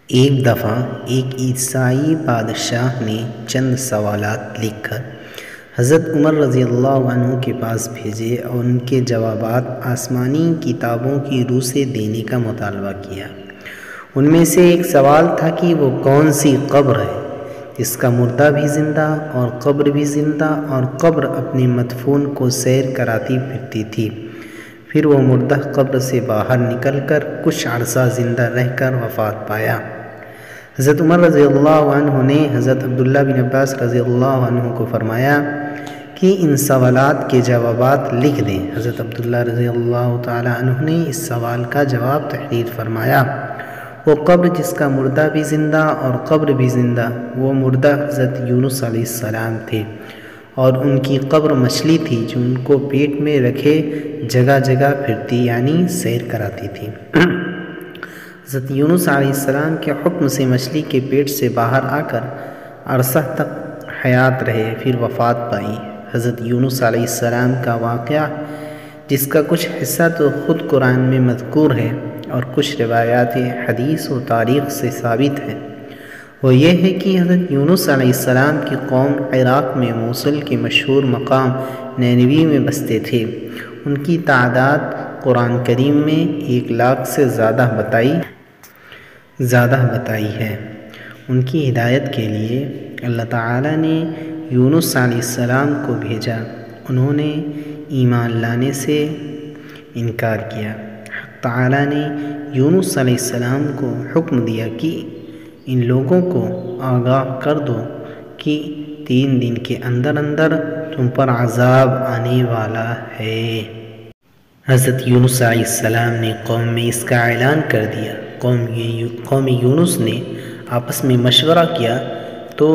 ایک دفعہ ایک عیسائی بادشاہ نے چند سوالات لکھ کر حضرت عمر رضی اللہ عنہ کے پاس بھیجے اور ان کے جوابات آسمانی کتابوں کی روح سے دینے کا مطالبہ کیا۔ ان میں سے ایک سوال تھا کہ وہ کون سی قبر ہے جس کا مردہ بھی زندہ اور قبر بھی زندہ اور قبر اپنے مدفون کو سیر کراتی پھرتی تھی، پھر وہ مردہ قبر سے باہر نکل کر کچھ عرصہ زندہ رہ کر وفات پایا۔ حضرت عمر رضی اللہ عنہ نے حضرت عبداللہ بن عباس رضی اللہ عنہ کو فرمایا کہ ان سوالات کے جوابات لکھ دیں۔ حضرت عبداللہ رضی اللہ تعالی عنہ نے اس سوال کا جواب تحریر فرمایا۔ وہ قبر جس کا مردہ بھی زندہ اور قبر بھی زندہ، وہ مردہ حضرت یونس علیہ السلام تھے اور ان کی قبر مچھلی تھی جو ان کو پیٹ میں رکھے جگہ جگہ پھرتی یعنی سیر کراتی تھی۔ حضرت یونس علیہ السلام کے حکم سے مچھلی کے پیٹ سے باہر آ کر عرصہ تک حیات رہے، پھر وفات پائی۔ حضرت یونس علیہ السلام کا واقعہ جس کا کچھ حصہ تو خود قرآن میں مذکور ہے اور کچھ روایات حدیث و تاریخ سے ثابت ہے، وہ یہ ہے کہ حضرت یونس علیہ السلام کی قوم عراق میں موصل کے مشہور مقام نینوی میں بستے تھے۔ ان کی تعداد قرآن کریم میں 1,00,000 سے زیادہ بتائی ہے۔ ان کی ہدایت کے لیے اللہ تعالیٰ نے یونس علیہ السلام کو بھیجا، انہوں نے ایمان لانے سے انکار کیا۔ حق تعالیٰ نے یونس علیہ السلام کو حکم دیا کہ ان لوگوں کو آگاہ کر دو کہ 3 دن کے اندر تم پر عذاب آنے والا ہے۔ حضرت یونس علیہ السلام نے قوم میں اس کا اعلان کر دیا۔ قوم یونس نے آپس میں مشورہ کیا تو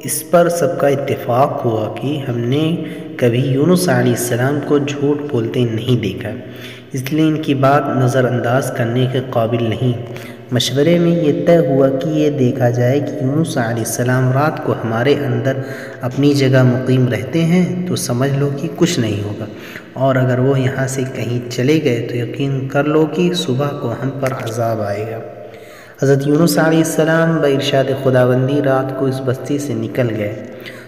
اس پر سب کا اتفاق ہوا کہ ہم نے کبھی یونس علیہ السلام کو جھوٹ بولتے نہیں دیکھا، اس لیے ان کی بات نظر انداز کرنے کے قابل نہیں۔ مشورے میں یہ طے ہوا کہ یہ دیکھا جائے کہ یونس علیہ السلام رات کو ہمارے اندر اپنی جگہ مقیم رہتے ہیں تو سمجھ لو کہ کچھ نہیں ہوگا، اور اگر وہ یہاں سے کہیں چلے گئے تو یقین کر لو کہ صبح کو ہم پر عذاب آئے گا۔ حضرت یونس علیہ السلام بارشاد خداوندی رات کو اس بستی سے نکل گئے۔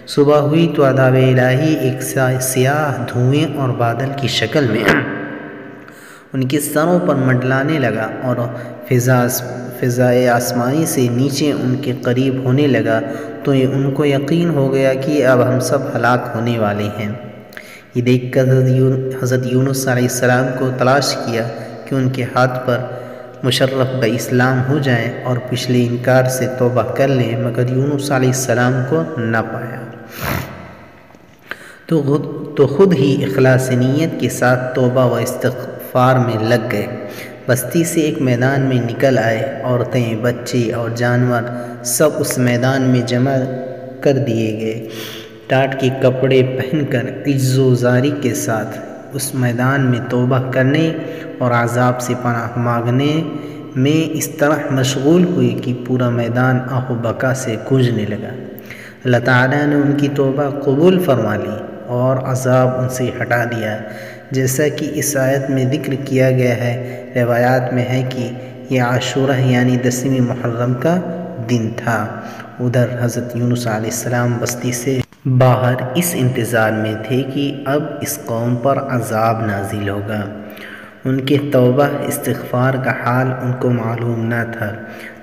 صبح ہوئی تو عذاب الہی ایک سیاہ دھوئیں اور بادل کی شکل میں ان کے سروں پر منڈلانے لگا اور فضائے آسمانی سے نیچے ان کے قریب ہونے لگا تو ان کو یقین ہو گیا کہ اب ہم سب ہلاک ہونے والے ہیں۔ یہ دیکھ کر حضرت یونس علیہ السلام کو تلاش کیا کہ ان کے ہاتھ پر مشرف باسلام ہو جائیں اور پچھلے انکار سے توبہ کر لیں، مگر یونس علیہ السلام کو نہ پایا تو خود ہی اخلاص نیت کے ساتھ توبہ و استغفار میں لگ گئے۔ بستی سے ایک میدان میں نکل آئے، عورتیں، بچے اور جانور سب اس میدان میں جمع کر دیے گئے۔ ٹاٹ کے کپڑے پہن کر عجز و زاری کے ساتھ اس میدان میں توبہ کرنے اور عذاب سے پناہ مانگنے میں اس طرح مشغول ہوئے کہ پورا میدان آہ و بکا سے گونجنے لگا۔ اللہ تعالیٰ نے ان کی توبہ قبول فرما لی اور عذاب ان سے ہٹا دیا، جیسا کہ اس آیت میں ذکر کیا گیا ہے۔ روایات میں ہے کہ یہ عاشورہ یعنی 10ویں محرم کا دن تھا۔ ادھر حضرت یونس علیہ السلام بستی سے باہر اس انتظار میں تھے کہ اب اس قوم پر عذاب نازل ہوگا۔ ان کے توبہ استغفار کا حال ان کو معلوم نہ تھا۔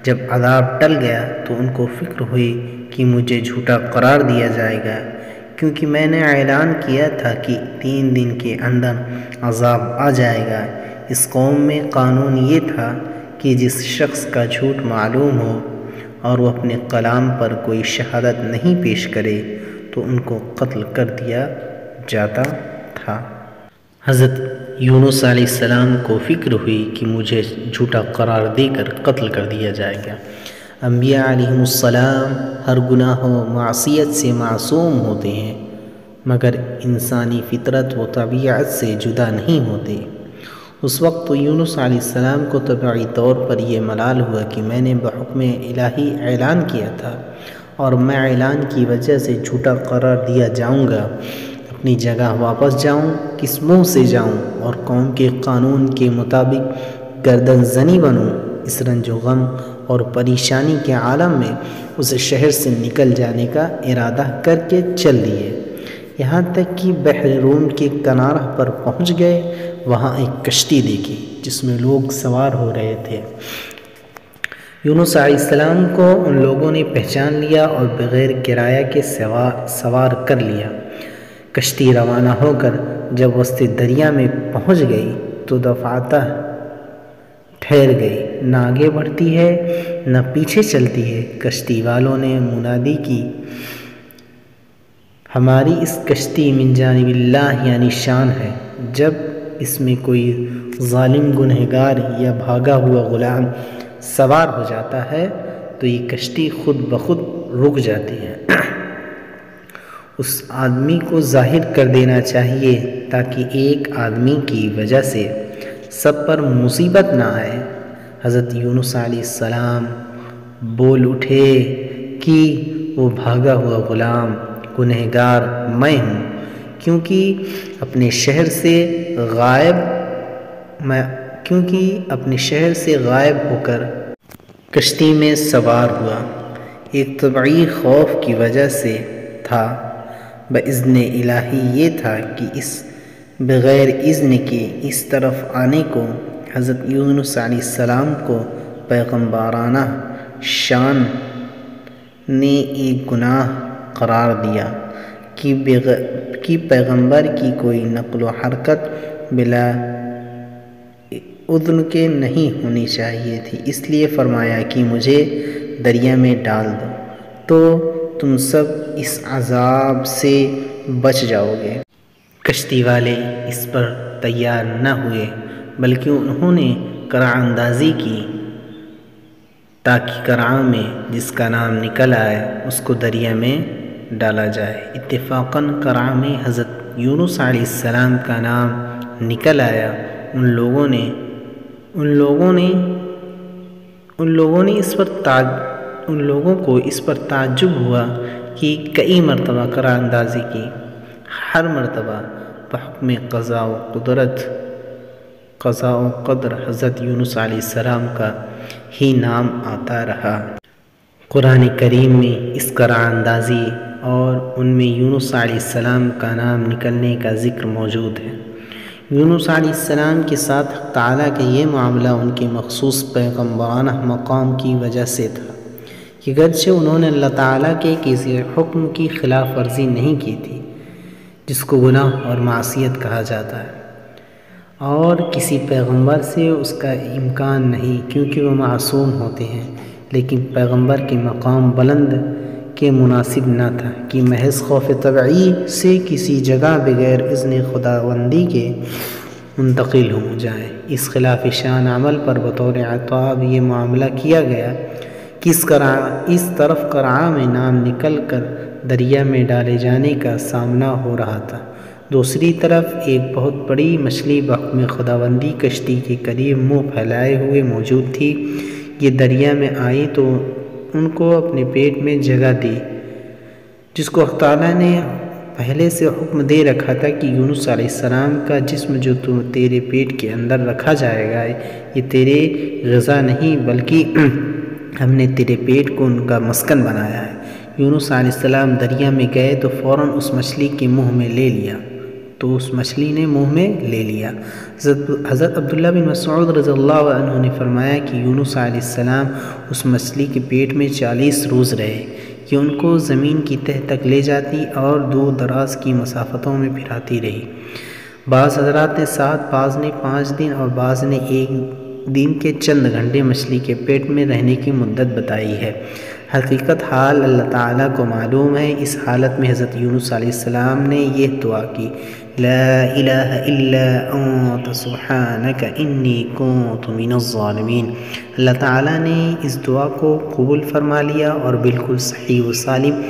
جب عذاب ٹل گیا تو ان کو فکر ہوئی کہ مجھے جھوٹا قرار دیا جائے گا، کیونکہ میں نے اعلان کیا تھا کہ 3 دن کے اندر عذاب آ جائے گا۔ اس قوم میں قانون یہ تھا کہ جس شخص کا جھوٹ معلوم ہو اور وہ اپنے کلام پر کوئی شہادت نہیں پیش کرے تو ان کو قتل کر دیا جاتا تھا۔ حضرت یونس علیہ السلام کو فکر ہوئی کہ مجھے جھوٹا قرار دے کر قتل کر دیا جائے گا۔ انبیاء علیہم السلام ہر گناہ و معصیت سے معصوم ہوتے ہیں، مگر انسانی فطرت و طبیعت سے جدا نہیں ہوتے۔ اس وقت تو یونس علیہ السلام کو طبعی طور پر یہ ملال ہوا کہ میں نے بحکم الہی اعلان کیا تھا اور میں اعلان کی وجہ سے جھوٹا قرار دیا جاؤں گا۔ اپنی جگہ واپس جاؤں، کس منہ سے جاؤں اور قوم کے قانون کے مطابق گردن زنی بنوں؟ اس رنج و غم اور پریشانی کے عالم میں اسے شہر سے نکل جانے کا ارادہ کر کے چل دیے، یہاں تک کہ بحر روم کے کنارہ پر پہنچ گئے۔ وہاں ایک کشتی دیکھی جس میں لوگ سوار ہو رہے تھے۔ یونس علیہ السلام کو ان لوگوں نے پہچان لیا اور بغیر کرایہ کے سوار کر لیا۔ کشتی روانہ ہو کر جب وسط دریا میں پہنچ گئی تو دفعتہ ٹھہر گئی، نہ آگے بڑھتی ہے نہ پیچھے چلتی ہے۔ کشتی والوں نے منادی کی، ہماری اس کشتی من جانب اللہ یعنی شان ہے، جب اس میں کوئی ظالم گنہگار یا بھاگا ہوا غلام سوار ہو جاتا ہے تو یہ کشتی خود بخود رک جاتی ہے۔ اس آدمی کو ظاہر کر دینا چاہیے تاکہ ایک آدمی کی وجہ سے سب پر مصیبت نہ آئے۔ حضرت یونس علیہ السلام بول اٹھے کہ وہ بھاگا ہوا غلام گنہگار میں ہوں، کیونکہ اپنے شہر سے غائب ہو کر کشتی میں سوار ہوا، ایک طبعی خوف کی وجہ سے تھا۔ باذن الہی یہ تھا کہ اس بغیر اذن کے اس طرف آنے کو حضرت یونس علیہ السلام کو پیغمبرانہ شان نے ایک گناہ قرار دیا کہ پیغمبر کی کوئی نقل و حرکت بلا اذن کے نہیں ہونی چاہیے تھی، اس لیے فرمایا کہ مجھے دریا میں ڈال دو تو تم سب اس عذاب سے بچ جاؤ گے۔ کشتی والے اس پر تیار نہ ہوئے بلکہ انہوں نے قرعہ اندازی کی تاکہ قرعہ میں جس کا نام نکل آئے اس کو دریا میں ڈالا جائے۔ اتفاقاً قرعہ میں حضرت یونس علیہ السلام کا نام نکل آیا۔ ان لوگوں کو اس پر تعجب ہوا کہ کئی مرتبہ قرعہ اندازی کی، ہر مرتبہ بحکم قضاء و قدر حضرت یونس علیہ السلام کا ہی نام آتا رہا۔ قرآن کریم میں اس قرعہ اندازی اور ان میں یونس علیہ السلام کا نام نکلنے کا ذکر موجود ہے۔ یونس علیہ السلام کے ساتھ حق تعالیٰ کا یہ معاملہ ان کے مخصوص پیغمبرانہ مقام کی وجہ سے تھا کہ گرچہ انہوں نے اللہ تعالیٰ کے کسی حکم کی خلاف ورزی نہیں کی تھی جس کو گناہ اور معصیت کہا جاتا ہے، اور کسی پیغمبر سے اس کا امکان نہیں کیونکہ وہ معصوم ہوتے ہیں، لیکن پیغمبر کے مقام بلند کے مناسب نہ تھا کہ محض خوف طبعی سے کسی جگہ بغیر اذن خداوندی کے منتقل ہو جائے۔ اس خلاف شان عمل پر بطور عتاب یہ معاملہ کیا گیا کہ اس طرف قرعہ میں نام نکل کر دریا میں ڈالے جانے کا سامنا ہو رہا تھا، دوسری طرف ایک بہت بڑی مچھلی بحکم خداوندی کشتی کے قریب منہ پھیلائے ہوئے موجود تھی۔ یہ دریا میں آئی تو ان کو اپنے پیٹ میں جگہ دی، جس کو اللہ تعالیٰ نے پہلے سے حکم دے رکھا تھا کہ یونس علیہ السلام کا جسم جو تیرے پیٹ کے اندر رکھا جائے گا یہ تیرے غذا نہیں بلکہ ہم نے تیرے پیٹ کو ان کا مسکن بنایا ہے۔ یونس علیہ السلام دریا میں گئے تو فوراً اس مچھلی کے منہ میں لے لیا حضرت عبداللہ بن مسعود رضی اللہ عنہ نے فرمایا کہ یونس علیہ السلام اس مچھلی کے پیٹ میں 40 روز رہے کہ ان کو زمین کی تہ تک لے جاتی اور دور دراز کی مسافتوں میں پھراتی رہی۔ بعض حضرات نے 7، بعض نے 5 دن اور بعض نے 1 دن کے چند گھنٹے مچھلی کے پیٹ میں رہنے کی مدت بتائی ہے۔ حقیقت حال اللہ تعالیٰ کو معلوم ہے۔ اس حالت میں حضرت یونس علیہ السلام نے یہ دعا کی، لا الہ الا انت سبحانک انی کنت من الظالمین۔ اللہ تعالیٰ نے اس دعا کو قبول فرما لیا اور بالکل صحیح و سالم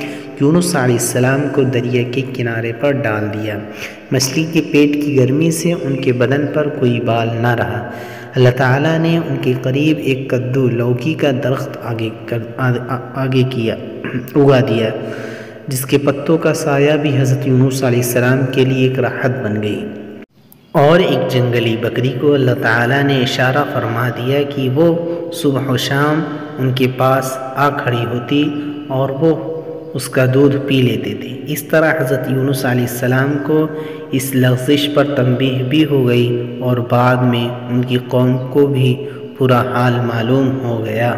یونس علیہ السلام کو دریا کے کنارے پر ڈال دیا۔ مچھلی کے پیٹ کی گرمی سے ان کے بدن پر کوئی بال نہ رہا۔ اللہ تعالیٰ نے ان کے قریب ایک کدو لوکی کا درخت اگا دیا، جس کے پتوں کا سایہ بھی حضرت یونس علیہ السلام کے لیے ایک راحت بن گئی۔ اور ایک جنگلی بکری کو اللہ تعالیٰ نے اشارہ فرما دیا کہ وہ صبح و شام ان کے پاس آ کھڑی ہوتی اور وہ اس کا دودھ پی لیتے تھے۔ اس طرح حضرت یونس علیہ السلام کو اس لغزش پر تنبیہ بھی ہو گئی اور بعد میں ان کی قوم کو بھی پورا حال معلوم ہو گیا۔